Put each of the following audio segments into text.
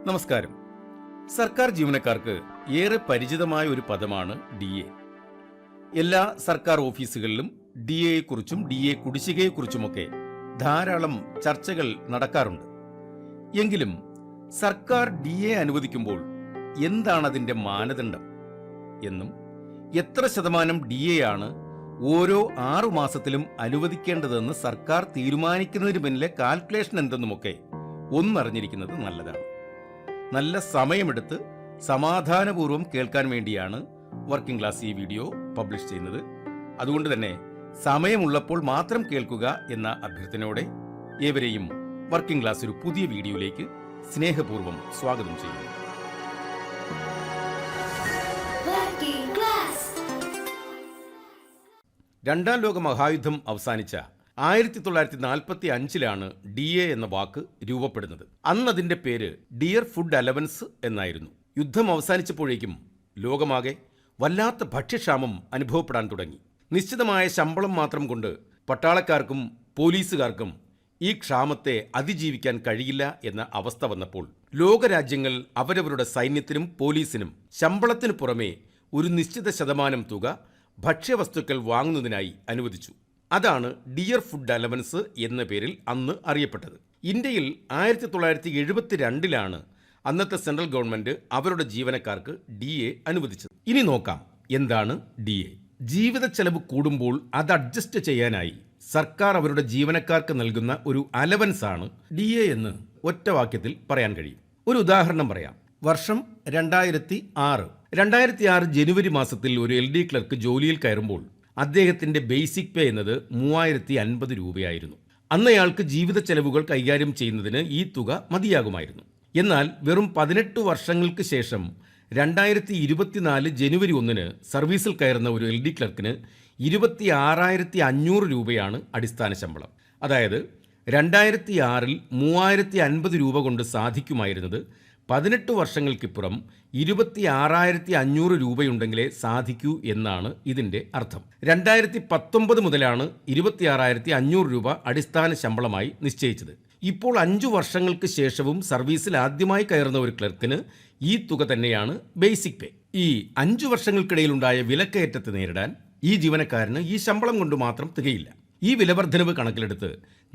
നമസ്കാരം. സർക്കാർ ജീവനക്കാർക്ക് ഏറെ പരിചിതമായ ഒരു പദമാണ് DA. എല്ലാ സർക്കാർ ഓഫീസുകളിലും DAയെക്കുറിച്ചും DA കുടിശ്ശികയെക്കുറിച്ചുമൊക്കെ ധാരാളം ചർച്ചകൾ നടക്കാറുണ്ട്. എങ്കിലും സർക്കാർ DA അനുവദിക്കുമ്പോൾ എന്താണ് അതിൻ്റെ മാനദണ്ഡം എന്നും എത്ര ശതമാനം DAയാണ് ഓരോ 6 മാസത്തിലും അനുവദിക്കേണ്ടതെന്ന് സർക്കാർ തീരുമാനിക്കുന്നതിന് പിന്നിലെ കാൽക്കുലേഷൻ എന്തെന്നുമൊക്കെ ഒന്നറിഞ്ഞിരിക്കുന്നത് നല്ലതാണ്. നല്ല സമയമെടുത്ത് സമാധാനപൂർവ്വം കേൾക്കാൻ വേണ്ടിയാണ് വർക്കിംഗ് ക്ലാസ് ഈ വീഡിയോ പബ്ലിഷ് ചെയ്യുന്നത്. അതുകൊണ്ട് തന്നെ സമയമുള്ളപ്പോൾ മാത്രം കേൾക്കുക എന്ന അഭ്യർത്ഥനയോടെ ഏവരെയും വർക്കിംഗ് ക്ലാസ് ഒരു പുതിയ വീഡിയോയിലേക്ക് സ്നേഹപൂർവ്വം സ്വാഗതം ചെയ്യുന്നു. രണ്ടാം ലോക മഹായുദ്ധം അവസാനിച്ച 1945 DA എന്ന വാക്ക് രൂപപ്പെടുന്നത്. അന്ന് അതിന്റെ പേര് ഡിയർ ഫുഡ് അലവൻസ് എന്നായിരുന്നു. യുദ്ധം അവസാനിച്ചപ്പോഴേക്കും ലോകമാകെ വല്ലാത്ത ഭക്ഷ്യക്ഷാമം അനുഭവപ്പെടാൻ തുടങ്ങി. നിശ്ചിതമായ ശമ്പളം മാത്രം കൊണ്ട് പട്ടാളക്കാർക്കും പോലീസുകാർക്കും ഈ ക്ഷാമത്തെ അതിജീവിക്കാൻ കഴിയില്ല എന്ന അവസ്ഥ വന്നപ്പോൾ ലോകരാജ്യങ്ങൾ അവരവരുടെ സൈന്യത്തിനും പോലീസിനും ശമ്പളത്തിനു പുറമെ ഒരു നിശ്ചിത ശതമാനം തുക ഭക്ഷ്യവസ്തുക്കൾ വാങ്ങുന്നതിനായി അനുവദിച്ചു. അതാണ് ഡിയർ ഫുഡ് അലവൻസ് എന്ന പേരിൽ അന്ന് അറിയപ്പെട്ടത്. ഇന്ത്യയിൽ 1972 അന്നത്തെ സെൻട്രൽ ഗവൺമെന്റ് അവരുടെ ജീവനക്കാർക്ക് DA അനുവദിച്ചത്. ഇനി നോക്കാം എന്താണ് DA. ജീവിത ചെലവ് കൂടുമ്പോൾ അത് അഡ്ജസ്റ്റ് ചെയ്യാനായി സർക്കാർ അവരുടെ ജീവനക്കാർക്ക് നൽകുന്ന ഒരു അലവൻസ് ആണ് DA എന്ന് ഒറ്റ വാക്യത്തിൽ പറയാൻ കഴിയും. ഒരു ഉദാഹരണം പറയാം. വർഷം 2006 ജനുവരി മാസത്തിൽ ഒരു LD ക്ലർക്ക് ജോലിയിൽ കയറുമ്പോൾ അദ്ദേഹത്തിന്റെ ബേസിക് പേ എന്നത് 3050 രൂപയായിരുന്നു. അന്നയാൾക്ക് ജീവിത ചെലവുകൾ കൈകാര്യം ചെയ്യുന്നതിന് ഈ തുക മതിയാകുമായിരുന്നു. എന്നാൽ വെറും 18 വർഷങ്ങൾക്ക് ശേഷം 2024 ജനുവരി 1 സർവീസിൽ കയറുന്ന ഒരു LD ക്ലർക്കിന് 26,500 രൂപയാണ് അടിസ്ഥാന ശമ്പളം. അതായത് 2006 3050 രൂപ കൊണ്ട് സാധിക്കുമായിരുന്നത് 18 വർഷങ്ങൾക്കിപ്പുറം 26,500 രൂപയുണ്ടെങ്കിലേ സാധിക്കൂ എന്നാണ് ഇതിൻ്റെ അർത്ഥം. 2019 മുതലാണ് 26,500 രൂപ അടിസ്ഥാന ശമ്പളമായി നിശ്ചയിച്ചത്. ഇപ്പോൾ 5 വർഷങ്ങൾക്ക് ശേഷവും സർവീസിൽ ആദ്യമായി കയറുന്ന ഒരു ക്ലർക്കിന് ഈ തുക തന്നെയാണ് ബേസിക് പേ. ഈ 5 വർഷങ്ങൾക്കിടയിലുണ്ടായ വിലക്കയറ്റത്തെ നേരിടാൻ ഈ ജീവനക്കാരന് ഈ ശമ്പളം കൊണ്ട് മാത്രം തികയില്ല. ഈ വിലവർദ്ധനവ് കണക്കിലെടുത്ത്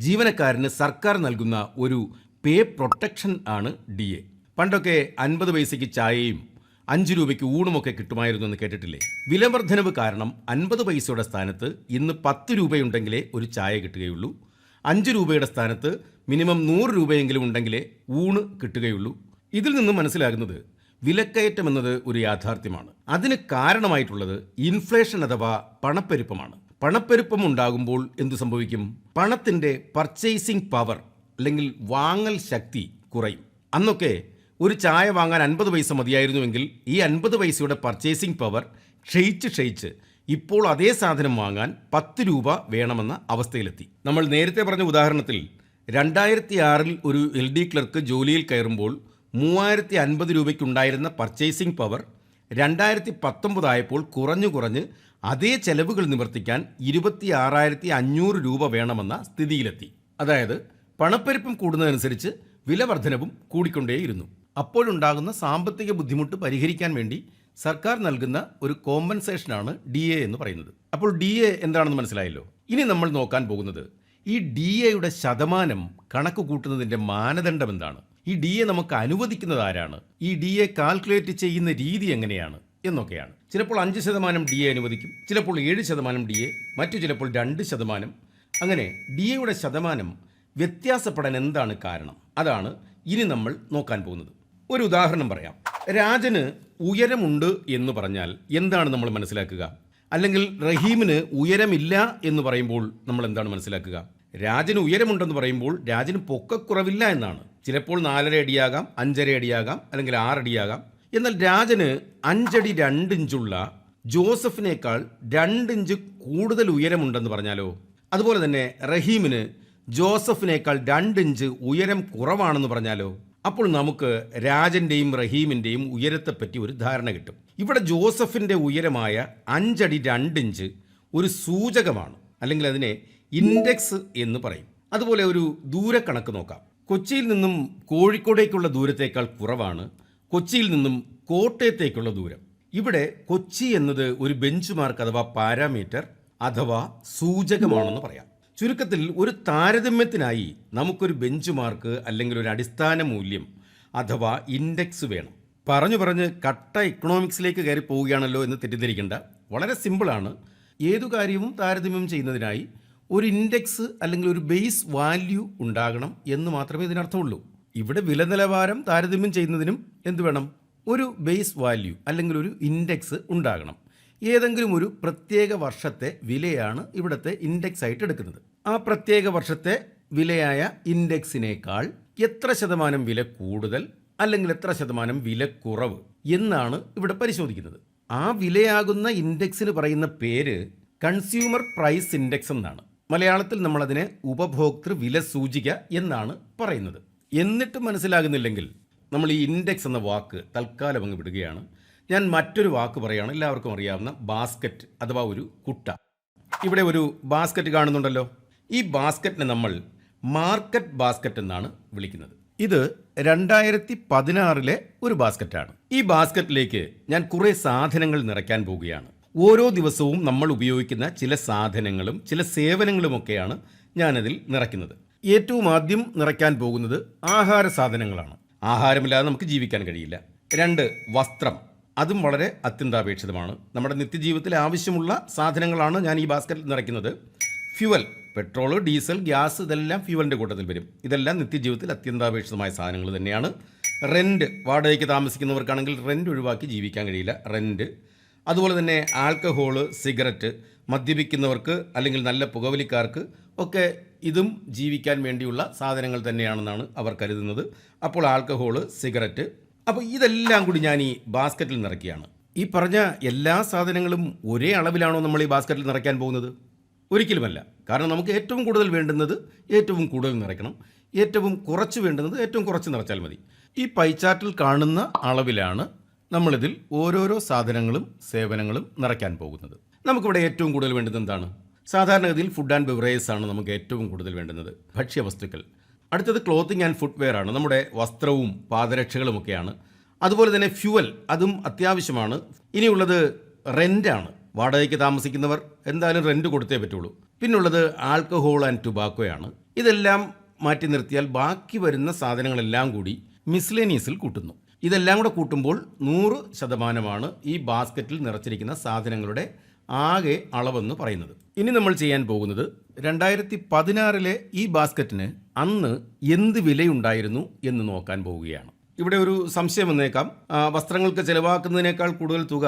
ജീവനക്കാരന് സർക്കാർ നൽകുന്ന ഒരു പേ പ്രൊട്ടക്ഷൻ ആണ് DA. പണ്ടൊക്കെ 50 പൈസയ്ക്ക് ചായയും 5 രൂപയ്ക്ക് ഊണുമൊക്കെ കിട്ടുമായിരുന്നു എന്ന് കേട്ടിട്ടില്ലേ? വിലവർദ്ധനവ് കാരണം 50 പൈസയുടെ സ്ഥാനത്ത് ഇന്ന് 10 രൂപയുണ്ടെങ്കിലേ ഒരു ചായ കിട്ടുകയുള്ളൂ. 5 രൂപയുടെ സ്ഥാനത്ത് മിനിമം 100 രൂപയെങ്കിലും ഉണ്ടെങ്കിലേ ഊണ് കിട്ടുകയുള്ളൂ. ഇതിൽ നിന്നും മനസ്സിലാകുന്നത് വിലക്കയറ്റം എന്നത് ഒരു യാഥാർത്ഥ്യമാണ്. അതിന് കാരണമായിട്ടുള്ളത് ഇൻഫ്ലേഷൻ അഥവാ പണപ്പെരുപ്പമാണ്. പണപ്പെരുപ്പം ഉണ്ടാകുമ്പോൾ എന്തു സംഭവിക്കും? പണത്തിൻ്റെ പർച്ചേസിംഗ് പവർ അല്ലെങ്കിൽ വാങ്ങൽ ശക്തി കുറയും. അന്നൊക്കെ ഒരു ചായ വാങ്ങാൻ 50 പൈസ മതിയായിരുന്നുവെങ്കിൽ ഈ 50 പൈസയുടെ പർച്ചേസിംഗ് പവർ ക്ഷയിച്ച് ഇപ്പോൾ അതേ സാധനം വാങ്ങാൻ 10 രൂപ വേണമെന്ന അവസ്ഥയിലെത്തി. നമ്മൾ നേരത്തെ പറഞ്ഞ ഉദാഹരണത്തിൽ 2006 ഒരു LD ക്ലർക്ക് ജോലിയിൽ കയറുമ്പോൾ 3050 രൂപയ്ക്കുണ്ടായിരുന്ന പർച്ചേസിംഗ് പവർ 2019 ആയപ്പോൾ കുറഞ്ഞ് അതേ ചെലവുകൾ നിവർത്തിക്കാൻ 26,500 രൂപ വേണമെന്ന സ്ഥിതിയിലെത്തി. അതായത് പണപ്പെരുപ്പം കൂടുന്നതനുസരിച്ച് വിലവർദ്ധനവും കൂടിക്കൊണ്ടേയിരുന്നു. അപ്പോഴുണ്ടാകുന്ന സാമ്പത്തിക ബുദ്ധിമുട്ട് പരിഹരിക്കാൻ വേണ്ടി സർക്കാർ നൽകുന്ന ഒരു കോമ്പൻസേഷനാണ് DA എന്ന് പറയുന്നത്. അപ്പോൾ DA എന്താണെന്ന് മനസ്സിലായല്ലോ. ഇനി നമ്മൾ നോക്കാൻ പോകുന്നത് ഈ DAയുടെ ശതമാനം കണക്ക് കൂട്ടുന്നതിൻ്റെ മാനദണ്ഡം എന്താണ്, ഈ DA നമുക്ക് അനുവദിക്കുന്നത് ആരാണ്, ഈ DA കാൽക്കുലേറ്റ് ചെയ്യുന്ന രീതി എങ്ങനെയാണ് എന്നൊക്കെയാണ്. ചിലപ്പോൾ 5% DA അനുവദിക്കും, ചിലപ്പോൾ 7% DA, മറ്റു ചിലപ്പോൾ 2%. അങ്ങനെ DAയുടെ ശതമാനം വ്യത്യാസപ്പെടാൻ എന്താണ് കാരണം? അതാണ് ഇനി നമ്മൾ നോക്കാൻ പോകുന്നത്. ഒരു ഉദാഹരണം പറയാം. രാജന് ഉയരമുണ്ട് എന്ന് പറഞ്ഞാൽ എന്താണ് നമ്മൾ മനസ്സിലാക്കുക? അല്ലെങ്കിൽ റഹീമിന് ഉയരമില്ല എന്ന് പറയുമ്പോൾ നമ്മൾ എന്താണ് മനസ്സിലാക്കുക? രാജന് ഉയരമുണ്ടെന്ന് പറയുമ്പോൾ രാജന് പൊക്കക്കുറവില്ല എന്നാണ്. ചിലപ്പോൾ 4.5 അടിയാകാം, 5.5 അടിയാകാം, അല്ലെങ്കിൽ 6 അടിയാകാം. എന്നാൽ രാജന് 5 അടി 2 ഇഞ്ചുള്ള ജോസഫിനേക്കാൾ 2 ഇഞ്ച് കൂടുതൽ ഉയരമുണ്ടെന്ന് പറഞ്ഞാലോ? അതുപോലെ തന്നെ റഹീമിന് ജോസഫിനേക്കാൾ 2 ഇഞ്ച് ഉയരം കുറവാണെന്ന് പറഞ്ഞാലോ? അപ്പോൾ നമുക്ക് രാജന്റെയും റഹീമിന്റെയും ഉയരത്തെപ്പറ്റി ഒരു ധാരണ കിട്ടും. ഇവിടെ ജോസഫിന്റെ ഉയരമായ 5 അടി 2 ഇഞ്ച് ഒരു സൂചകമാണ്, അല്ലെങ്കിൽ അതിനെ ഇൻഡെക്സ് എന്ന് പറയും. അതുപോലെ ഒരു ദൂരക്കണക്ക് നോക്കാം. കൊച്ചിയിൽ നിന്നും കോഴിക്കോടേക്കുള്ള ദൂരത്തേക്കാൾ കുറവാണ് കൊച്ചിയിൽ നിന്നും കോട്ടയത്തേക്കുള്ള ദൂരം. ഇവിടെ കൊച്ചി എന്നത് ഒരു ബെഞ്ച് മാർക്ക് അഥവാ പാരാമീറ്റർ അഥവാ സൂചകമാണെന്ന് പറയാം. ചുരുക്കത്തിൽ ഒരു താരതമ്യത്തിനായി നമുക്കൊരു ബെഞ്ച് മാർക്ക് അല്ലെങ്കിൽ ഒരു അടിസ്ഥാന മൂല്യം അഥവാ ഇൻഡെക്സ് വേണം. പറഞ്ഞ് കട്ട ഇക്കണോമിക്സിലേക്ക് കയറി പോവുകയാണല്ലോ എന്ന് തെറ്റിദ്ധരിക്കേണ്ട. വളരെ സിമ്പിളാണ്. ഏതു കാര്യവും താരതമ്യം ചെയ്യുന്നതിനായി ഒരു ഇൻഡെക്സ് അല്ലെങ്കിൽ ഒരു ബേസ് വാല്യൂ ഉണ്ടാകണം എന്ന് മാത്രമേ ഇതിനർത്ഥമുള്ളൂ. ഇവിടെ വില നിലവാരം താരതമ്യം ചെയ്യുന്നതിനും എന്ത് വേണം? ഒരു ബേസ് വാല്യൂ അല്ലെങ്കിൽ ഒരു ഇൻഡെക്സ് ഉണ്ടാകണം. ഏതെങ്കിലും ഒരു പ്രത്യേക വർഷത്തെ വിലയാണ് ഇവിടുത്തെ ഇൻഡെക്സ് ആയിട്ട് എടുക്കുന്നത്. ആ പ്രത്യേക വർഷത്തെ വിലയായ ഇൻഡെക്സിനേക്കാൾ എത്ര ശതമാനം വില കൂടുതൽ അല്ലെങ്കിൽ എത്ര ശതമാനം വില കുറവ് എന്നാണ് ഇവിടെ പരിശോധിക്കുന്നത്. ആ വിലയാകുന്ന ഇൻഡെക്സിന് പറയുന്ന പേര് കൺസ്യൂമർ പ്രൈസ് ഇൻഡെക്സ് എന്നാണ്. മലയാളത്തിൽ നമ്മളതിനെ ഉപഭോക്തൃ വില സൂചിക എന്നാണ് പറയുന്നത്. എന്നിട്ട് മനസ്സിലാകുന്നില്ലെങ്കിൽ നമ്മൾ ഈ ഇൻഡെക്സ് എന്ന വാക്ക് തൽക്കാലം അങ്ങ് വിടുകയാണ്. ഞാൻ മറ്റൊരു വാക്ക് പറയുകയാണ്. എല്ലാവർക്കും അറിയാവുന്ന ബാസ്ക്കറ്റ് അഥവാ ഒരു കുട്ട. ഇവിടെ ഒരു ബാസ്ക്കറ്റ് കാണുന്നുണ്ടല്ലോ. ഈ ബാസ്ക്കറ്റിനെ നമ്മൾ മാർക്കറ്റ് ബാസ്ക്കറ്റ് എന്നാണ് വിളിക്കുന്നത്. ഇത് 2016 ഒരു ബാസ്ക്കറ്റാണ്. ഈ ബാസ്ക്കറ്റിലേക്ക് ഞാൻ കുറേ സാധനങ്ങൾ നിറയ്ക്കാൻ പോവുകയാണ്. ഓരോ ദിവസവും നമ്മൾ ഉപയോഗിക്കുന്ന ചില സാധനങ്ങളും ചില സേവനങ്ങളുമൊക്കെയാണ് ഞാനതിൽ നിറയ്ക്കുന്നത്. ഏറ്റവും ആദ്യം നിറയ്ക്കാൻ പോകുന്നത് ആഹാര സാധനങ്ങളാണ്. ആഹാരമില്ലാതെ നമുക്ക് ജീവിക്കാൻ കഴിയില്ല. 2, വസ്ത്രം. അതും വളരെ അത്യന്താപേക്ഷിതമാണ്. നമ്മുടെ നിത്യജീവിതത്തിൽ ആവശ്യമുള്ള സാധനങ്ങളാണ് ഞാൻ ഈ ബാസ്ക്കറ്റിൽ നിറയ്ക്കുന്നത്. ഫ്യുവൽ, പെട്രോൾ, ഡീസൽ, ഗ്യാസ്, ഇതെല്ലാം ഫ്യുവലിൻ്റെ കൂട്ടത്തിൽ വരും. ഇതെല്ലാം നിത്യജീവിതത്തിൽ അത്യന്താപേക്ഷിതമായ സാധനങ്ങൾ തന്നെയാണ്. റെൻറ്റ്, വാടകയ്ക്ക് താമസിക്കുന്നവർക്കാണെങ്കിൽ റെൻറ്റ് ഒഴിവാക്കി ജീവിക്കാൻ കഴിയില്ല. റെൻറ്റ്. അതുപോലെ തന്നെ ആൽക്കഹോള്, സിഗരറ്റ്, മദ്യപിക്കുന്നവർക്ക് അല്ലെങ്കിൽ നല്ല പുകവലിക്കാർക്ക് ഒക്കെ ഇതും ജീവിക്കാൻ വേണ്ടിയുള്ള സാധനങ്ങൾ തന്നെയാണെന്നാണ് അവർ കരുതുന്നത്. അപ്പോൾ ആൽക്കഹോള്, സിഗരറ്റ്, അപ്പോൾ ഇതെല്ലാം കൂടി ഞാൻ ഈ ബാസ്ക്കറ്റിൽ നിറയ്ക്കുകയാണ്. ഈ പറഞ്ഞ എല്ലാ സാധനങ്ങളും ഒരേ അളവിലാണോ നമ്മൾ ഈ ബാസ്ക്കറ്റിൽ നിറയ്ക്കാൻ പോകുന്നത്? ഒരിക്കലുമല്ല. കാരണം നമുക്ക് ഏറ്റവും കൂടുതൽ വേണ്ടുന്നത് ഏറ്റവും കൂടുതൽ നിറയ്ക്കണം, ഏറ്റവും കുറച്ച് വേണ്ടുന്നത് ഏറ്റവും കുറച്ച് നിറച്ചാൽ മതി. ഈ പൈച്ചാർട്ടിൽ കാണുന്ന അളവിലാണ് നമ്മളിതിൽ ഓരോരോ സാധനങ്ങളും സേവനങ്ങളും നിറയ്ക്കാൻ പോകുന്നത്. നമുക്കിവിടെ ഏറ്റവും കൂടുതൽ വേണ്ടുന്നത് എന്താണ്? സാധാരണഗതിയിൽ ഫുഡ് ആൻഡ് ബിവറേജസ് ആണ് നമുക്ക് ഏറ്റവും കൂടുതൽ വേണ്ടുന്നത്, ഭക്ഷ്യവസ്തുക്കൾ. അടുത്തത് ക്ലോത്തിങ് ആൻഡ് ഫുട്വെയർ ആണ്, നമ്മുടെ വസ്ത്രവും പാദരക്ഷകളുമൊക്കെയാണ്. അതുപോലെ തന്നെ ഫ്യുവൽ, അതും അത്യാവശ്യമാണ്. ഇനിയുള്ളത് റെൻ്റാണ്. വാടകയ്ക്ക് താമസിക്കുന്നവർ എന്തായാലും റെൻറ്റ് കൊടുത്തേ പറ്റുള്ളൂ. പിന്നുള്ളത് ആൽക്കഹോൾ ആൻഡ് ടുബാക്കോയാണ്. ഇതെല്ലാം മാറ്റി നിർത്തിയാൽ ബാക്കി വരുന്ന സാധനങ്ങളെല്ലാം കൂടി മിസ്ലേനിയസിൽ കൂട്ടുന്നു. ഇതെല്ലാം കൂടെ കൂട്ടുമ്പോൾ 100% ഈ ബാസ്ക്കറ്റിൽ നിറച്ചിരിക്കുന്ന സാധനങ്ങളുടെ ആകെ അളവെന്ന് പറയുന്നത്. ഇനി നമ്മൾ ചെയ്യാൻ പോകുന്നത് 2016 ഈ ബാസ്ക്കറ്റിന് അന്ന് എന്ത് വിലയുണ്ടായിരുന്നു എന്ന് നോക്കാൻ പോവുകയാണ്. ഇവിടെ ഒരു സംശയം വന്നേക്കാം. വസ്ത്രങ്ങൾക്ക് ചിലവാക്കുന്നതിനേക്കാൾ കൂടുതൽ തുക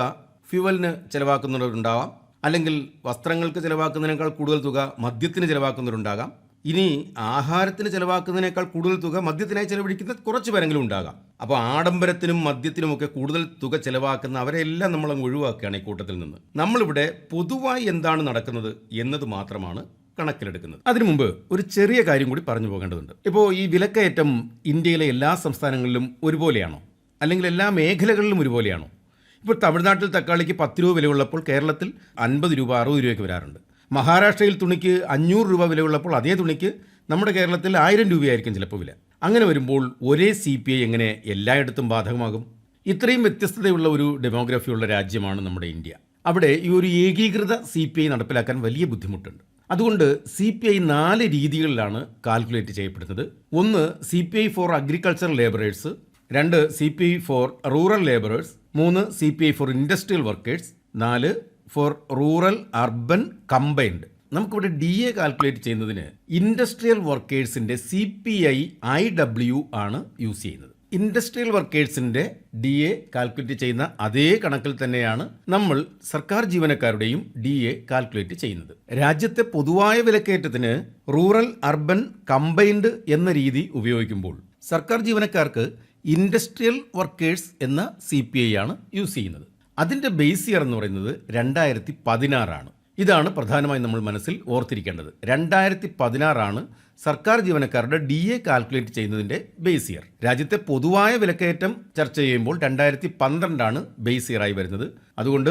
ഫ്യുവലിന് ചിലവാക്കുന്നവരുണ്ടാവാം, അല്ലെങ്കിൽ വസ്ത്രങ്ങൾക്ക് ചിലവാക്കുന്നതിനേക്കാൾ കൂടുതൽ തുക മദ്യത്തിന് ചിലവാക്കുന്നവരുണ്ടാകാം. ഇനി ആഹാരത്തിന് ചിലവാക്കുന്നതിനേക്കാൾ കൂടുതൽ തുക മദ്യത്തിനായി ചിലവഴിക്കുന്ന കുറച്ച് പേരെങ്കിലും ഉണ്ടാകാം. അപ്പോൾ ആഡംബരത്തിനും മദ്യത്തിനുമൊക്കെ കൂടുതൽ തുക ചിലവാക്കുന്ന അവരെല്ലാം നമ്മളങ്ങ് ഒഴിവാക്കുകയാണ് ഈ കൂട്ടത്തിൽ നിന്ന്. നമ്മളിവിടെ പൊതുവായി എന്താണ് നടക്കുന്നത് എന്നത് മാത്രമാണ് കണക്കിലെടുക്കുന്നത്. അതിനു മുമ്പ് ഒരു ചെറിയ കാര്യം കൂടി പറഞ്ഞു പോകേണ്ടതുണ്ട്. ഇപ്പോൾ ഈ വിലക്കയറ്റം ഇന്ത്യയിലെ എല്ലാ സംസ്ഥാനങ്ങളിലും ഒരുപോലെയാണോ? അല്ലെങ്കിൽ എല്ലാ മേഖലകളിലും ഒരുപോലെയാണോ? ഇപ്പോൾ തമിഴ്നാട്ടിൽ തക്കാളിക്ക് 10 രൂപ വിലയുള്ളപ്പോൾ കേരളത്തിൽ 50 രൂപ 60 രൂപയ്ക്ക് വരാറുണ്ട്. മഹാരാഷ്ട്രയിൽ തുണിക്ക് 500 രൂപ വിലയുള്ളപ്പോൾ അതേ തുണിക്ക് നമ്മുടെ കേരളത്തിൽ 1000 രൂപയായിരിക്കും ചിലപ്പോൾ വില. അങ്ങനെ വരുമ്പോൾ ഒരേ CPI എങ്ങനെ എല്ലായിടത്തും ബാധകമാകും? ഇത്രയും വ്യത്യസ്തതയുള്ള ഒരു ഡെമോഗ്രഫിയുള്ള രാജ്യമാണ് നമ്മുടെ ഇന്ത്യ. അവിടെ ഈ ഒരു ഏകീകൃത CPI നടപ്പിലാക്കാൻ വലിയ ബുദ്ധിമുട്ടുണ്ട്. അതുകൊണ്ട് CPI 4 രീതികളിലാണ് കാൽക്കുലേറ്റ് ചെയ്യപ്പെടുന്നത്. 1 CPI four agriculture labourers, 2 CPI four rural labourers, 3 CPI for industrial workers, 4 four rural urban combined. നമുക്കിവിടെ DA കാൽക്കുലേറ്റ് ചെയ്യുന്നതിന് ഇൻഡസ്ട്രിയൽ വർക്കേഴ്സിൻ്റെ CPI IW ആണ് യൂസ് ചെയ്യുന്നത്. ഇൻഡസ്ട്രിയൽ വർക്കേഴ്സിൻ്റെ DA കാൽക്കുലേറ്റ് ചെയ്യുന്ന അതേ കണക്കിൽ തന്നെയാണ് നമ്മൾ സർക്കാർ ജീവനക്കാരുടെയും DA കാൽക്കുലേറ്റ് ചെയ്യുന്നത്. രാജ്യത്തെ പൊതുവായ വിലക്കയറ്റത്തിന് റൂറൽ അർബൻ കമ്പൈൻഡ് എന്ന രീതി ഉപയോഗിക്കുമ്പോൾ സർക്കാർ ജീവനക്കാർക്ക് ഇൻഡസ്ട്രിയൽ വർക്കേഴ്സ് എന്ന CPI ആണ് യൂസ് ചെയ്യുന്നത്. അതിൻ്റെ ബേസ് ഇയർ എന്ന് പറയുന്നത് 2016 ആണ്. ഇതാണ് പ്രധാനമായും നമ്മൾ മനസ്സിൽ ഓർത്തിരിക്കേണ്ടത്. 2016 സർക്കാർ ജീവനക്കാരുടെ DA കാൽക്കുലേറ്റ് ചെയ്യുന്നതിൻ്റെ ബേസ് ഇയർ. രാജ്യത്തെ പൊതുവായ വിലക്കയറ്റം ചർച്ച ചെയ്യുമ്പോൾ 2012 ബേസ് ഇയറായി വരുന്നത്. അതുകൊണ്ട്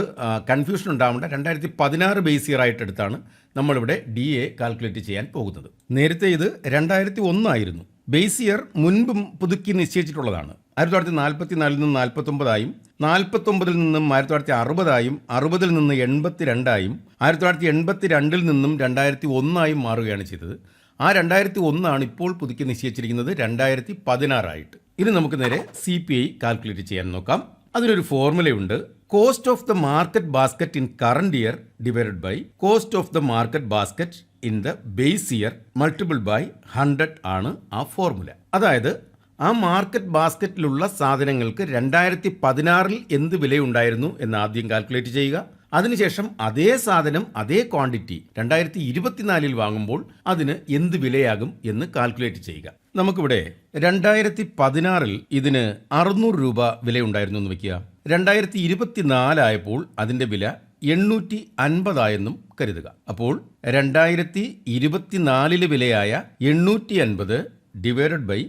കൺഫ്യൂഷൻ ഉണ്ടാവേണ്ട. 2016 ബേസ് ഇയർ ആയിട്ടെടുത്താണ് നമ്മളിവിടെ DA കാൽക്കുലേറ്റ് ചെയ്യാൻ പോകുന്നത്. നേരത്തെ ഇത് 2001 ആയിരുന്നു. ബേസ് ഇയർ മുൻപും പുതുക്കി നിശ്ചയിച്ചിട്ടുള്ളതാണ്. 1944 നിന്ന് 49ആയും 49 നിന്നും 1960ആയും 60 നിന്ന് 82ആയും 1982 നിന്നും 2001ആയും മാറുകയാണ് ചെയ്തത്. ആ 2001 ഇപ്പോൾ പുതുക്കി നിശ്ചയിച്ചിരിക്കുന്നത് 2016 ഇനി നമുക്ക് നേരെ CPI കാൽക്കുലേറ്റ് ചെയ്യാൻ നോക്കാം. അതിനൊരു ഫോർമുലയുണ്ട്. Cost of the market basket in current year divided by cost of the market basket in the base year multiple by 100 ആണ് ആ ഫോർമുല. അതായത് ആ മാർക്കറ്റ് ബാസ്ക്കറ്റിലുള്ള സാധനങ്ങൾക്ക് 2016 എന്ത് വിലയുണ്ടായിരുന്നു എന്ന് ആദ്യം കാൽക്കുലേറ്റ് ചെയ്യുക. അതിനുശേഷം അതേ സാധനം അതേ ക്വാണ്ടിറ്റി 2024 വാങ്ങുമ്പോൾ അതിന് എന്ത് വിലയാകും എന്ന് കാൽക്കുലേറ്റ് ചെയ്യുക. നമുക്കിവിടെ 2016 ഇതിന് 600 രൂപ വിലയുണ്ടായിരുന്നു എന്ന് വയ്ക്കുക. 2024 ആയപ്പോൾ അതിൻ്റെ വില 850 കരുതുക. അപ്പോൾ 2024 വിലയായ 850 ഡിവൈഡഡ് ബൈ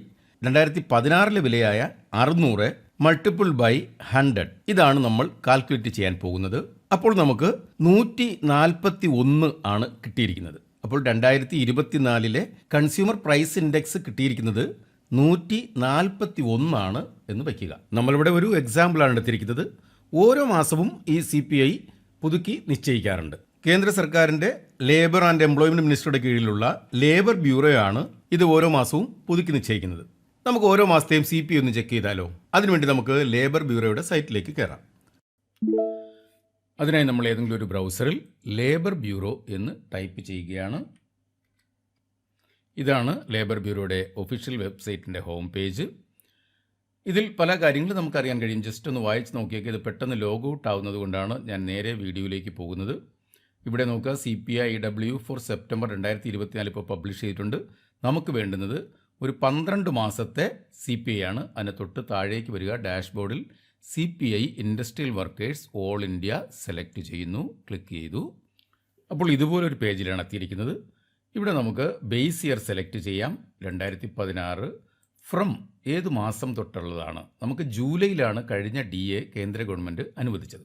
2016 വിലയായ 600 മൾട്ടിപ്പിൾ ബൈ 100 ഇതാണ് നമ്മൾ കാൽക്കുലേറ്റ് ചെയ്യാൻ പോകുന്നത്. അപ്പോൾ നമുക്ക് 141 ആണ് കിട്ടിയിരിക്കുന്നത്. അപ്പോൾ 2024 കൺസ്യൂമർ പ്രൈസ് ഇൻഡെക്സ് കിട്ടിയിരിക്കുന്നത് 141 ആണ് എന്ന് വയ്ക്കുക. നമ്മളിവിടെ ഒരു എക്സാമ്പിളാണ് എടുത്തിരിക്കുന്നത്. ഓരോ മാസവും ഈ CPI പുതുക്കി നിശ്ചയിക്കാറുണ്ട്. കേന്ദ്ര സർക്കാരിൻ്റെ ലേബർ ആൻഡ് എംപ്ലോയ്മെൻറ്റ് മിനിസ്റ്ററുടെ കീഴിലുള്ള ലേബർ ബ്യൂറോ ആണ് ഇത് ഓരോ മാസവും പുതുക്കി നിശ്ചയിക്കുന്നത്. നമുക്ക് ഓരോ മാസത്തെയും CPI ഒന്ന് ചെക്ക് ചെയ്താലോ? അതിനുവേണ്ടി നമുക്ക് ലേബർ ബ്യൂറോയുടെ സൈറ്റിലേക്ക് കയറാം. അതിനായി നമ്മൾ ഏതെങ്കിലും ഒരു ബ്രൗസറിൽ ലേബർ ബ്യൂറോ എന്ന് ടൈപ്പ് ചെയ്യുകയാണ്. ഇതാണ് ലേബർ ബ്യൂറോയുടെ ഒഫീഷ്യൽ വെബ്സൈറ്റിൻ്റെ ഹോം പേജ്. ഇതിൽ പല കാര്യങ്ങളും നമുക്കറിയാൻ കഴിയും. ജസ്റ്റ് ഒന്ന് വായിച്ച് നോക്കിയൊക്കെ ഇത് പെട്ടെന്ന് ലോഗ് ഔട്ട് ആവുന്നത് കൊണ്ടാണ് ഞാൻ നേരെ വീഡിയോയിലേക്ക് പോകുന്നത്. ഇവിടെ നോക്കുക, CPI-EW ഫോർ സെപ്റ്റംബർ 2024 ഇപ്പോൾ പബ്ലിഷ് ചെയ്തിട്ടുണ്ട്. നമുക്ക് വേണ്ടുന്നത് ഒരു 12 മാസത്തെ CPI ആണ്. അതിന് തൊട്ട് താഴേക്ക് വരിക, ഡാഷ്ബോർഡിൽ CPI industrial workers all India select ചെയ്യുന്നു, ക്ലിക്ക് ചെയ്തു. അപ്പോൾ ഇതുപോലൊരു പേജിലാണ് എത്തിയിരിക്കുന്നത്. ഇവിടെ നമുക്ക് ബേസ് ഇയർ സെലക്ട് ചെയ്യാം. 2016 ഫ്രം ഏത് മാസം തൊട്ടുള്ളതാണ്? നമുക്ക് ജൂലൈയിലാണ് കഴിഞ്ഞ DA കേന്ദ്ര ഗവൺമെൻറ് അനുവദിച്ചത്.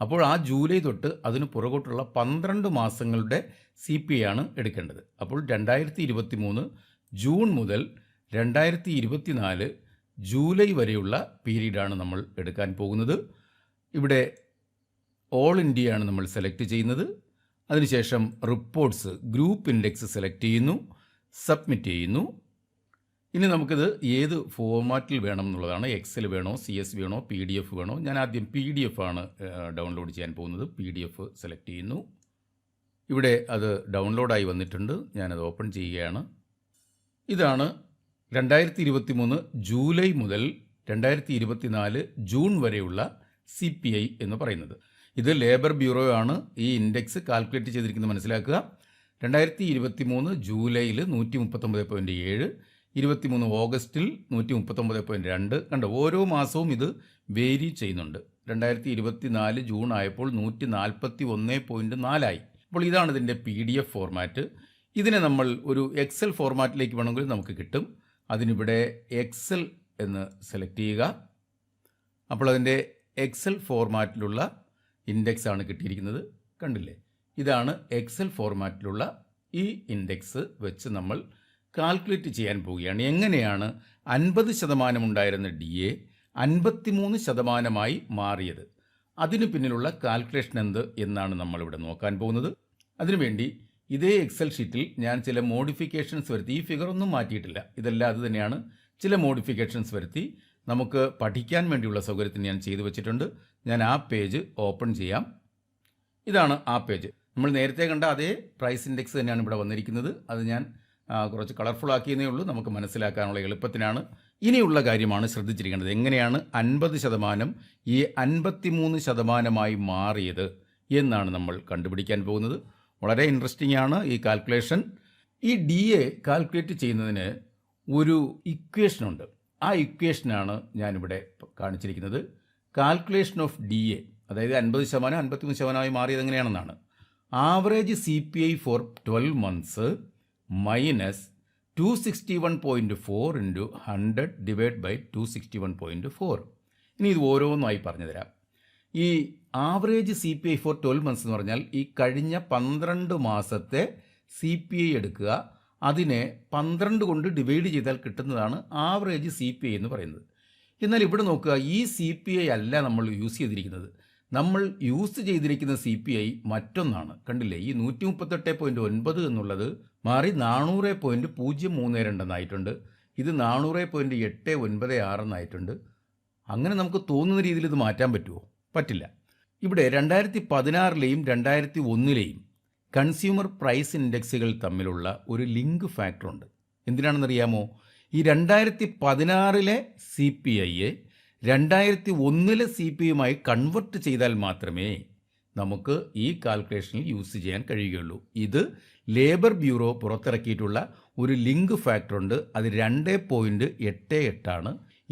അപ്പോൾ ആ ജൂലൈ തൊട്ട് അതിന് പുറകോട്ടുള്ള 12 മാസങ്ങളുടെ CPI ആണ് എടുക്കേണ്ടത്. അപ്പോൾ 2023 ജൂൺ മുതൽ 2024 ജൂലൈ വരെയുള്ള പീരീഡാണ് നമ്മൾ എടുക്കാൻ പോകുന്നത്. ഇവിടെ ഓൾ ഇന്ത്യയാണ് നമ്മൾ സെലക്ട് ചെയ്യുന്നത്. അതിനുശേഷം റിപ്പോർട്ട്സ് ഗ്രൂപ്പ് ഇൻഡെക്സ് സെലക്ട് ചെയ്യുന്നു, സബ്മിറ്റ് ചെയ്യുന്നു. ഇനി നമുക്കിത് ഏത് ഫോർമാറ്റിൽ വേണം എന്നുള്ളതാണ്. എക്സൽ വേണോ, CS വേണോ, PDF വേണോ? ഞാൻ ആദ്യം PDF ആണ് ഡൗൺലോഡ് ചെയ്യാൻ പോകുന്നത്. PDF സെലക്ട് ചെയ്യുന്നു. ഇവിടെ അത് ഡൗൺലോഡായി വന്നിട്ടുണ്ട്. ഞാനത് ഓപ്പൺ ചെയ്യുകയാണ്. ഇതാണ് 2023 ജൂലൈ മുതൽ 2024 ജൂൺ വരെയുള്ള CPI എന്ന് പറയുന്നത്. ഇത് ലേബർ ബ്യൂറോ ആണ് ഈ ഇൻഡെക്സ് കാൽക്കുലേറ്റ് ചെയ്തിരിക്കുന്നത്, മനസ്സിലാക്കുക. 2023 ജൂലൈയിൽ 139.7, 23 ഓഗസ്റ്റിൽ 139.2. കണ്ടോ, ഓരോ മാസവും ഇത് വേരി ചെയ്യുന്നുണ്ട്. 2024 ജൂൺ ആയപ്പോൾ 141.4 ആയി. അപ്പോൾ ഇതാണ് ഇതിൻ്റെ PDF ഫോർമാറ്റ്. ഇതിനെ നമ്മൾ ഒരു എക്സൽ ഫോർമാറ്റിലേക്ക് വേണമെങ്കിൽ നമുക്ക് കിട്ടും. അതിനിവിടെ എക്സൽ എന്ന് സെലക്ട് ചെയ്യുക. അപ്പോൾ അതിൻ്റെ എക്സൽ ഫോർമാറ്റിലുള്ള ഇൻഡെക്സ് ആണ് കിട്ടിയിരിക്കുന്നത്. കണ്ടില്ലേ, ഇതാണ് എക്സൽ ഫോർമാറ്റിലുള്ള ഈ ഇൻഡെക്സ് വെച്ച് നമ്മൾ കാൽക്കുലേറ്റ് ചെയ്യാൻ പോവുകയാണ്. എങ്ങനെയാണ് 50% ഉണ്ടായിരുന്ന DA 53% മാറിയത്? അതിന് പിന്നിലുള്ള കാൽക്കുലേഷൻ എന്ത് എന്നാണ് നമ്മളിവിടെ നോക്കാൻ പോകുന്നത്. അതിനുവേണ്ടി ഇതേ എക്സൽ ഷീറ്റിൽ ഞാൻ ചില മോഡിഫിക്കേഷൻസ് വരുത്തി. ഈ ഫിഗറൊന്നും മാറ്റിയിട്ടില്ല, ഇതെല്ലാം അത് തന്നെയാണ്. ചില മോഡിഫിക്കേഷൻസ് വരുത്തി നമുക്ക് പഠിക്കാൻ വേണ്ടിയുള്ള സൗകര്യത്തിന് ഞാൻ ചെയ്തു വെച്ചിട്ടുണ്ട്. ഞാൻ ആ പേജ് ഓപ്പൺ ചെയ്യാം. ഇതാണ് ആ പേജ്. നമ്മൾ നേരത്തെ കണ്ട അതേ പ്രൈസ് ഇൻഡെക്സ് തന്നെയാണ് ഇവിടെ വന്നിരിക്കുന്നത്. അത് ഞാൻ കുറച്ച് കളർഫുൾ ആക്കിയതേ ഉള്ളൂ, നമുക്ക് മനസ്സിലാക്കാനുള്ള എളുപ്പത്തിനാണ്. ഇനിയുള്ള കാര്യമാണ് ശ്രദ്ധിച്ചിരിക്കേണ്ടത്. എങ്ങനെയാണ് 50% ഈ 53% മാറിയത് എന്നാണ് നമ്മൾ കണ്ടുപിടിക്കാൻ പോകുന്നത്. വളരെ ഇൻട്രസ്റ്റിംഗ് ആണ് ഈ കാൽക്കുലേഷൻ. ഈ DA കാൽക്കുലേറ്റ് ചെയ്യുന്നതിന് ഒരു ഇക്വേഷനുണ്ട്. ആ ഇക്വേഷനാണ് ഞാനിവിടെ കാണിച്ചിരിക്കുന്നത്. കാൽക്കുലേഷൻ ഓഫ് DA, അതായത് 50% 53% മാറിയത് എങ്ങനെയാണെന്നാണ്. Average CPI for 12 months minus 261.4 into 100 divide by 261.4. ഇനി ഇത് ഓരോന്നായി പറഞ്ഞു തരാം. ഈ ആവറേജ് CPI ഫോർ 12 മന്ത്സ് എന്ന് പറഞ്ഞാൽ ഈ കഴിഞ്ഞ 12 മാസത്തെ CPI എടുക്കുക, അതിനെ 12 കൊണ്ട് ഡിവൈഡ് ചെയ്താൽ കിട്ടുന്നതാണ് ആവറേജ് CPI എന്ന് പറയുന്നത്. എന്നാൽ ഇവിടെ നോക്കുക, ഈ CPI അല്ല നമ്മൾ യൂസ് ചെയ്തിരിക്കുന്നത്. നമ്മൾ യൂസ് ചെയ്തിരിക്കുന്ന CPI മറ്റൊന്നാണ്. കണ്ടില്ലേ, ഈ 138.9 എന്നുള്ളത് മാറി 400.032 എന്നായിട്ടുണ്ട്. ഇത് 400.896 എന്നായിട്ടുണ്ട്. അങ്ങനെ നമുക്ക് തോന്നുന്ന രീതിയിൽ ഇത് മാറ്റാൻ പറ്റുമോ? പറ്റില്ല. ഇവിടെ 2016ലെയും 2001ലെയും കൺസ്യൂമർ പ്രൈസ് ഇൻഡെക്സുകൾ തമ്മിലുള്ള ഒരു ലിങ്ക് ഫാക്ടറുണ്ട്. എന്തിനാണെന്നറിയാമോ? ഈ 2016ലെ CPIയെ 2001ലെ CPIയുമായി കൺവെർട്ട് ചെയ്താൽ മാത്രമേ നമുക്ക് ഈ കാൽക്കുലേഷനിൽ യൂസ് ചെയ്യാൻ കഴിയുകയുള്ളൂ. ഇത് ലേബർ ബ്യൂറോ പുറത്തിറക്കിയിട്ടുള്ള ഒരു ലിങ്ക് ഫാക്ടറുണ്ട്. അത് 2.88 ആണ്.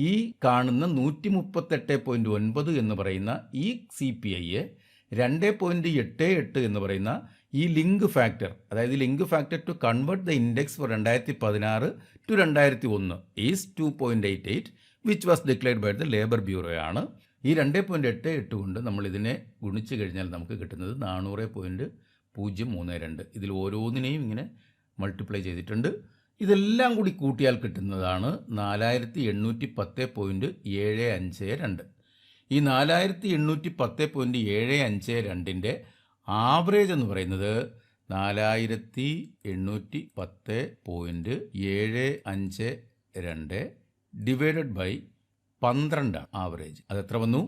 ഈ കാണുന്ന 138.9 എന്ന് പറയുന്ന ഈ CPIയെ 2.88 എന്ന് പറയുന്ന ഈ ലിങ്ക് ഫാക്ടർ, അതായത് link factor to convert the index for 2016 to 2001 is 2.88 which was declared by the labour bureau ആണ്. ഈ 2.88 കൊണ്ട് നമ്മൾ ഇതിനെ ഗുണിച്ച് കഴിഞ്ഞാൽ നമുക്ക് കിട്ടുന്നത് 400.032. ഇതിൽ ഓരോന്നിനെയും ഇങ്ങനെ മൾട്ടിപ്ലൈ ചെയ്തിട്ടുണ്ട്. ഇതെല്ലാം കൂടി കൂട്ടിയാൽ കിട്ടുന്നതാണ് 4810.752. ഈ 4810.752ൻ്റെ ആവറേജ് എന്ന് പറയുന്നത് 4810.752 ഡിവൈഡഡ് ബൈ 12 ആവറേജ്. അതെത്ര വന്നു?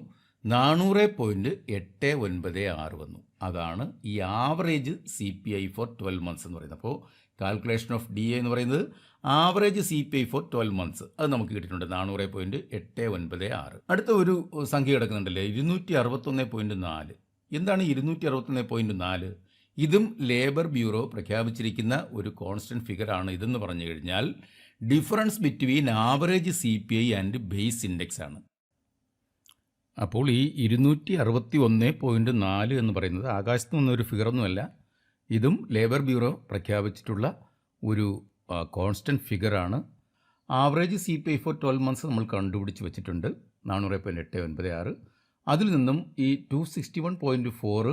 400.896 വന്നു. അതാണ് ഈ ആവറേജ് CPI ഫോർ 12 മന്ത്സ് എന്ന് പറയുന്നത്. അപ്പോൾ കാൽക്കുലേഷൻ ഓഫ് DA എന്ന് പറയുന്നത് ആവറേജ് CPI ഫോർ 12 മന്ത്സ്, അത് നമുക്ക് കിട്ടിയിട്ടുണ്ട് 400.896. അടുത്ത ഒരു സംഖ്യ കിടക്കുന്നുണ്ടല്ലേ, 261.4. എന്താണ് 261.4? ഇതും ലേബർ ബ്യൂറോ പ്രഖ്യാപിച്ചിരിക്കുന്ന ഒരു കോൺസ്റ്റൻറ്റ് ഫിഗറാണ്. ഇതെന്ന് പറഞ്ഞു കഴിഞ്ഞാൽ difference between average CPI and base index ആണ്. അപ്പോൾ ഈ 261.4 എന്ന് പറയുന്നത് ആകാശത്ത് നിന്നൊരു ഫിഗറൊന്നുമല്ല. ഇതും ലേബർ ബ്യൂറോ പ്രഖ്യാപിച്ചിട്ടുള്ള ഒരു കോൺസ്റ്റൻറ്റ് ഫിഗറാണ്. ആവറേജ് CPI ഫോർ 12 മന്ത്സ് നമ്മൾ കണ്ടുപിടിച്ച് വെച്ചിട്ടുണ്ട് 400.896. അതിൽ നിന്നും ഈ 261.4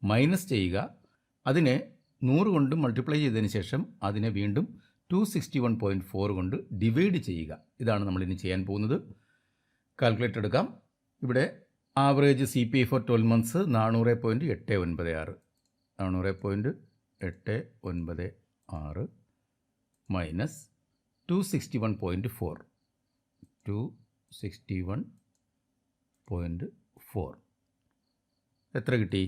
മൈനസ് ചെയ്യുക. അതിനെ 100 കൊണ്ട് മൾട്ടിപ്ലൈ ചെയ്തതിന് ശേഷം അതിനെ വീണ്ടും 261.4 കൊണ്ട് ഡിവൈഡ് ചെയ്യുക. ഇതാണ് നമ്മളിനി ചെയ്യാൻ പോകുന്നത്. കാൽക്കുലേറ്റർ എടുക്കാം. ഇവിടെ average CPI for 12 months 400.896 400.896 minus 261.4 261.4 എത്ര കിട്ടി?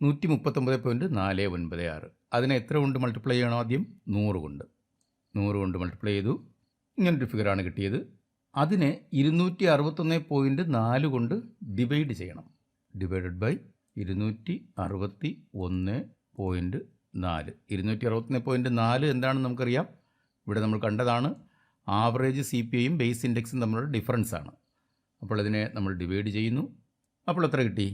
139.496. അതിനെ എത്ര കൊണ്ട് മൾട്ടിപ്ലൈ ചെയ്യണം? ആദ്യം 100 കൊണ്ട് മൾട്ടിപ്ലൈ ചെയ്തു. ഇങ്ങനൊരു ഫിഗറാണ് കിട്ടിയത്. അതിനെ 261.4 കൊണ്ട് ഡിവൈഡ് ചെയ്യണം. Divided by 261.4. 261.4 എന്താണെന്ന് നമുക്കറിയാം. ഇവിടെ നമ്മൾ കണ്ടതാണ്. ആവറേജ് CPIയും ബേസ് ഇൻഡെക്സും തമ്മിലുള്ള ഡിഫറൻസ് ആണ്. അപ്പോൾ അതിനെ നമ്മൾ ഡിവൈഡ് ചെയ്യുന്നു. അപ്പോൾ എത്ര കിട്ടി?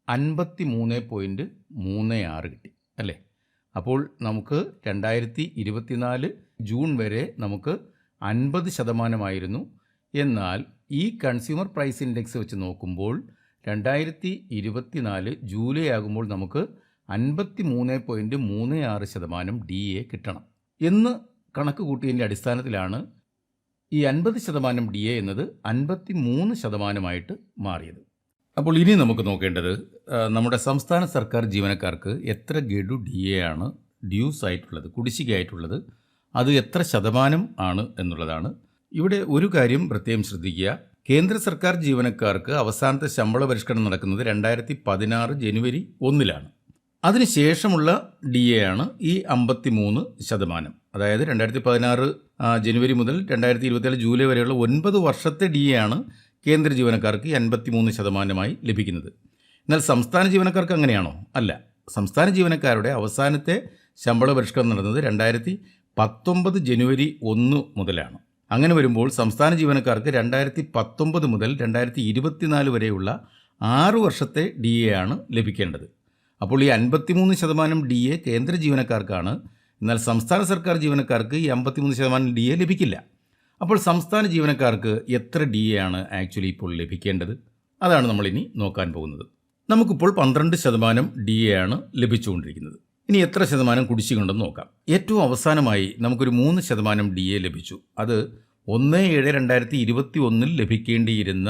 53.36 കിട്ടി അല്ലേ? അപ്പോൾ നമുക്ക് 2024 ജൂൺ വരെ നമുക്ക് 50%. എന്നാൽ ഈ കൺസ്യൂമർ പ്രൈസ് ഇൻഡെക്സ് വെച്ച് നോക്കുമ്പോൾ 2024 ജൂലൈ ആകുമ്പോൾ നമുക്ക് 53.36% DA കിട്ടണം എന്ന് കണക്ക് കൂട്ടിയതിൻ്റെ അടിസ്ഥാനത്തിലാണ് ഈ 50% DA എന്നത് 53%ആയിട്ട് മാറിയത്. അപ്പോൾ ഇനി നമുക്ക് നോക്കേണ്ടത് നമ്മുടെ സംസ്ഥാന സർക്കാർ ജീവനക്കാർക്ക് എത്ര ഗഡു DA ആണ് ഡ്യൂസ് ആയിട്ടുള്ളത്, കുടിശ്ശികയായിട്ടുള്ളത്, അത് എത്ര ശതമാനം ആണ് എന്നുള്ളതാണ്. ഇവിടെ ഒരു കാര്യം പ്രത്യേകം ശ്രദ്ധിക്കുക. കേന്ദ്ര സർക്കാർ ജീവനക്കാർക്ക് അവസാനത്തെ ശമ്പള പരിഷ്കരണം നടക്കുന്നത് 2016 ജനുവരി 1 അതിനുശേഷമുള്ള DA ആണ് ഈ 53%. അതായത് 2016 ജനുവരി മുതൽ 2024 ജൂലൈ വരെയുള്ള 9 വർഷത്തെ DA ആണ് കേന്ദ്ര ജീവനക്കാർക്ക് 53%ആയി ലഭിക്കുന്നത്. എന്നാൽ സംസ്ഥാന ജീവനക്കാർക്ക് അങ്ങനെയാണോ? അല്ല. സംസ്ഥാന ജീവനക്കാരുടെ അവസാനത്തെ ശമ്പള പരിഷ്കരണം നടന്നത് 2019 ജനുവരി 1 മുതലാണ്. അങ്ങനെ വരുമ്പോൾ സംസ്ഥാന ജീവനക്കാർക്ക് 2019 മുതൽ 2024 വരെയുള്ള 6 വർഷത്തെ DA ആണ് ലഭിക്കേണ്ടത്. അപ്പോൾ ഈ 53% DA കേന്ദ്ര ജീവനക്കാർക്കാണ്. എന്നാൽ സംസ്ഥാന സർക്കാർ ജീവനക്കാർക്ക് ഈ 53% DA ലഭിക്കില്ല. അപ്പോൾ സംസ്ഥാന ജീവനക്കാർക്ക് എത്ര DA ആണ് ആക്ച്വലി ഇപ്പോൾ ലഭിക്കേണ്ടത്? അതാണ് നമ്മളിനി നോക്കാൻ പോകുന്നത്. നമുക്കിപ്പോൾ 12% DA ആണ് ലഭിച്ചുകൊണ്ടിരിക്കുന്നത്. ഇനി എത്ര ശതമാനം കുടിശ്ശികയുണ്ടെന്ന് നോക്കാം. ഏറ്റവും അവസാനമായി നമുക്കൊരു 3% DA ലഭിച്ചു. അത് 1/7/2021 ലഭിക്കേണ്ടിയിരുന്ന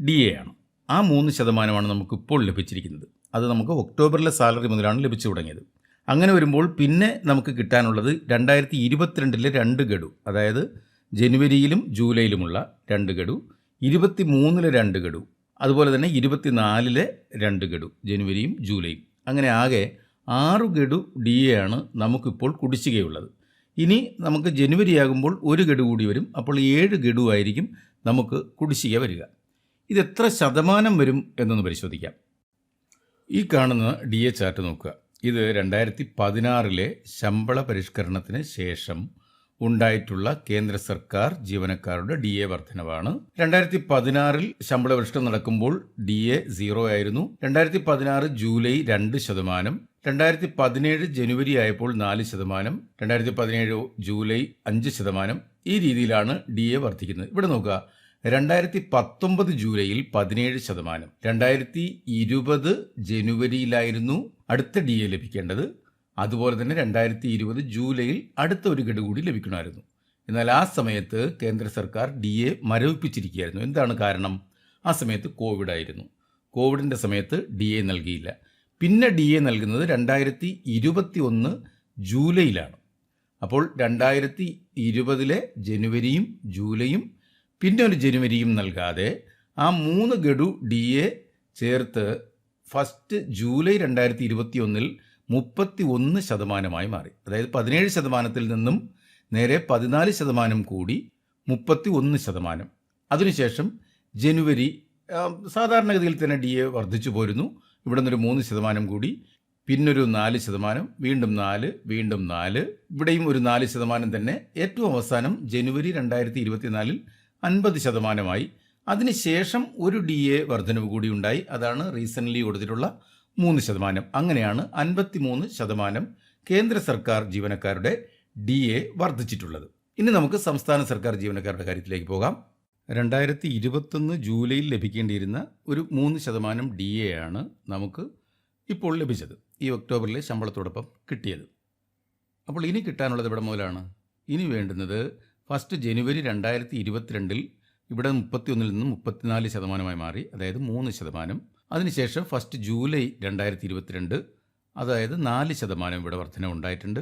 DA ആണ്. ആ 3%മാണ് നമുക്കിപ്പോൾ ലഭിച്ചിരിക്കുന്നത്. അത് നമുക്ക് ഒക്ടോബറിലെ സാലറി മുതലാണ് ലഭിച്ചു തുടങ്ങിയത്. അങ്ങനെ വരുമ്പോൾ പിന്നെ നമുക്ക് കിട്ടാനുള്ളത് 2022 2 ഗഡു, അതായത് ജനുവരിയിലും ജൂലൈയിലുമുള്ള 2 ഗഡു, 23 2 ഗഡു, അതുപോലെ തന്നെ 24 2 ഗഡു, ജനുവരിയും ജൂലൈയും. അങ്ങനെ ആകെ 6 ഗഡു DA ആണ് നമുക്കിപ്പോൾ കുടിശ്ശികയുള്ളത്. ഇനി നമുക്ക് ജനുവരി ആകുമ്പോൾ 1 ഗഡു കൂടി വരും. അപ്പോൾ 7 ഗഡു ആയിരിക്കും നമുക്ക് കുടിശ്ശിക വരിക. ഇതെത്ര ശതമാനം വരും എന്നൊന്ന് പരിശോധിക്കാം. ഈ കാണുന്ന DA ചാർട്ട് നോക്കുക. ഇത് 2016 ശമ്പള പരിഷ്കരണത്തിന് ശേഷം ഉണ്ടായിട്ടുള്ള കേന്ദ്ര സർക്കാർ ജീവനക്കാരുടെ DA വർധനവാണ്. 2016 ശമ്പള പരിഷ്കരണം നടക്കുമ്പോൾ DA 0 ആയിരുന്നു. 2016 ജൂലൈ 2%, 2017 ജനുവരി ആയപ്പോൾ 4%, 2017 ജൂലൈ 5%. ഈ രീതിയിലാണ് DA വർദ്ധിക്കുന്നത്. ഇവിടെ നോക്കുക, 2019 ജൂലൈയിൽ 17%, 2020 ജനുവരിയിലായിരുന്നു അടുത്ത DA ലഭിക്കേണ്ടത്. അതുപോലെ തന്നെ 2020 ജൂലൈയിൽ അടുത്ത 1 ഗഡു കൂടി ലഭിക്കണമായിരുന്നു. എന്നാൽ ആ സമയത്ത് കേന്ദ്ര സർക്കാർ DA മരവിപ്പിച്ചിരിക്കുകയായിരുന്നു. എന്താണ് കാരണം? ആ സമയത്ത് കോവിഡ് ആയിരുന്നു. കോവിഡിൻ്റെ സമയത്ത് DA നൽകിയില്ല. പിന്നെ DA നൽകുന്നത് 2021 ജൂലൈയിലാണ്. അപ്പോൾ 2020 ജനുവരിയും ജൂലൈയും പിന്നെ ഒരു ജനുവരിയും നൽകാതെ ആ 3 ഗഡു DA ചേർത്ത് ഫസ്റ്റ് ജൂലൈ 2021 31% മാറി. അതായത് 17% നിന്നും നേരെ 14% കൂടി 31%. അതിനുശേഷം ജനുവരി സാധാരണഗതിയിൽ തന്നെ DA വർദ്ധിച്ചു പോരുന്നു. ഇവിടെ നിന്നൊരു 3% കൂടി, പിന്നൊരു 4%, വീണ്ടും 4, വീണ്ടും 4, ഇവിടെയും ഒരു 4% തന്നെ. ഏറ്റവും അവസാനം ജനുവരി 2024 50%. അതിനുശേഷം ഒരു DA വർധനവ് കൂടി ഉണ്ടായി. അതാണ് റീസെൻ്റ്ലി കൊടുത്തിട്ടുള്ള 3%. അങ്ങനെയാണ് 53% കേന്ദ്ര സർക്കാർ ജീവനക്കാരുടെ DA വർദ്ധിച്ചിട്ടുള്ളത്. ഇനി നമുക്ക് സംസ്ഥാന സർക്കാർ ജീവനക്കാരുടെ കാര്യത്തിലേക്ക് പോകാം. 2021 ജൂലൈയിൽ ലഭിക്കേണ്ടിയിരുന്ന ഒരു 3% DA ആണ് നമുക്ക് ഇപ്പോൾ ലഭിച്ചത്. ഈ ഒക്ടോബറിലെ ശമ്പളത്തോടൊപ്പം കിട്ടിയത്. അപ്പോൾ ഇനി കിട്ടാനുള്ളത് ഇവിടെ മുതലാണ്. ഇനി വേണ്ടുന്നത് ഫസ്റ്റ് ജനുവരി 2022 ഇവിടെ 31 നിന്നും 34% മാറി, അതായത് 3%. അതിനുശേഷം ഫസ്റ്റ് ജൂലൈ 2022, അതായത് 4% ഇവിടെ വർധന ഉണ്ടായിട്ടുണ്ട്.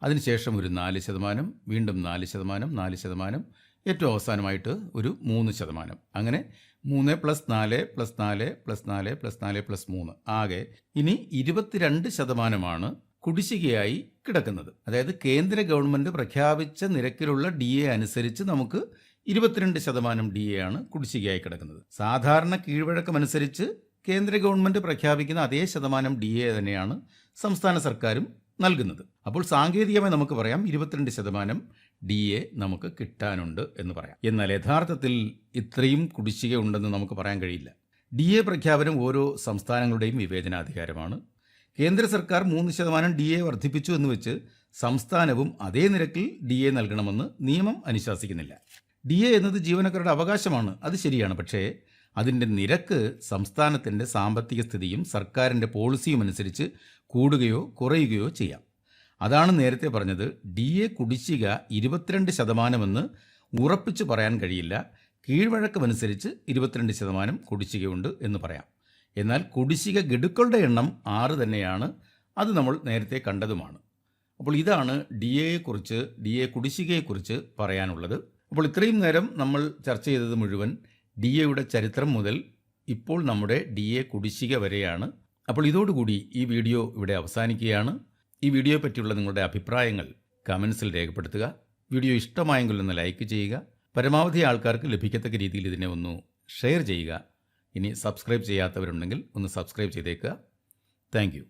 അതിനുശേഷം ഒരു 4%, വീണ്ടും 4%, 4%, ഏറ്റവും അവസാനമായിട്ട് ഒരു 3%. അങ്ങനെ 3 + 4 + 4 + 4 + 4 + 3 ആകെ ഇനി 22% കുടിശ്ശികയായി കിടക്കുന്നത്. അതായത് കേന്ദ്ര ഗവൺമെൻറ് പ്രഖ്യാപിച്ച നിരക്കിലുള്ള DA അനുസരിച്ച് നമുക്ക് 22% DA ആണ് കുടിശ്ശികയായി കിടക്കുന്നത്. സാധാരണ കീഴ്വഴക്കമനുസരിച്ച് കേന്ദ്ര ഗവൺമെൻറ് പ്രഖ്യാപിക്കുന്ന അതേ ശതമാനം DA തന്നെയാണ് സംസ്ഥാന സർക്കാരും നൽകുന്നത്. അപ്പോൾ സാങ്കേതികമായി നമുക്ക് പറയാം 22% DA നമുക്ക് കിട്ടാനുണ്ട് എന്ന് പറയാം. എന്നാൽ യഥാർത്ഥത്തിൽ ഇത്രയും കുടിശ്ശിക ഉണ്ടെന്ന് നമുക്ക് പറയാൻ കഴിയില്ല. DA പ്രഖ്യാപനം ഓരോ സംസ്ഥാനങ്ങളുടെയും വിവേചനാധികാരമാണ്. കേന്ദ്ര സർക്കാർ 3% DA വർദ്ധിപ്പിച്ചു എന്ന് വെച്ച് സംസ്ഥാനവും അതേ നിരക്കിൽ DA നൽകണമെന്ന് നിയമം അനുശാസിക്കുന്നില്ല. DA എന്നത് ജീവനക്കാരുടെ അവകാശമാണ്, അത് ശരിയാണ്. പക്ഷേ അതിൻ്റെ നിരക്ക് സംസ്ഥാനത്തിൻ്റെ സാമ്പത്തിക സ്ഥിതിയും സർക്കാരിൻ്റെ പോളിസിയും അനുസരിച്ച് കൂടുകയോ കുറയുകയോ ചെയ്യാം. അതാണ് നേരത്തെ പറഞ്ഞത്, DA കുടിശ്ശിക 22% ഉറപ്പിച്ച് പറയാൻ കഴിയില്ല. കീഴ്വഴക്കമനുസരിച്ച് 22% കുടിശ്ശികയുണ്ട് എന്ന് പറയാം. എന്നാൽ കുടിശ്ശിക ഗഡുക്കളുടെ എണ്ണം 6 തന്നെയാണ്. അത് നമ്മൾ നേരത്തെ കണ്ടതുമാണ്. അപ്പോൾ ഇതാണ് DA കുടിശ്ശികയെക്കുറിച്ച് പറയാനുള്ളത്. അപ്പോൾ ഇത്രയും നേരം നമ്മൾ ചർച്ച ചെയ്തത് മുഴുവൻ DAയുടെ ചരിത്രം മുതൽ ഇപ്പോൾ നമ്മുടെ DA കുടിശ്ശിക വരെയാണ്. അപ്പോൾ ഇതോടുകൂടി ഈ വീഡിയോ ഇവിടെ അവസാനിക്കുകയാണ്. ഈ വീഡിയോയെ പറ്റിയുള്ള നിങ്ങളുടെ അഭിപ്രായങ്ങൾ കമൻസിൽ രേഖപ്പെടുത്തുക. വീഡിയോ ഇഷ്ടമായെങ്കിൽ ഒന്ന് ലൈക്ക് ചെയ്യുക. പരമാവധി ആൾക്കാർക്ക് ലഭിക്കത്തക്ക രീതിയിൽ ഇതിനെ ഒന്ന് ഷെയർ ചെയ്യുക. ഇനി സബ്സ്ക്രൈബ് ചെയ്യാത്തവരുണ്ടെങ്കിൽ ഒന്ന് സബ്സ്ക്രൈബ് ചെയ്തേക്കുക. Thank you.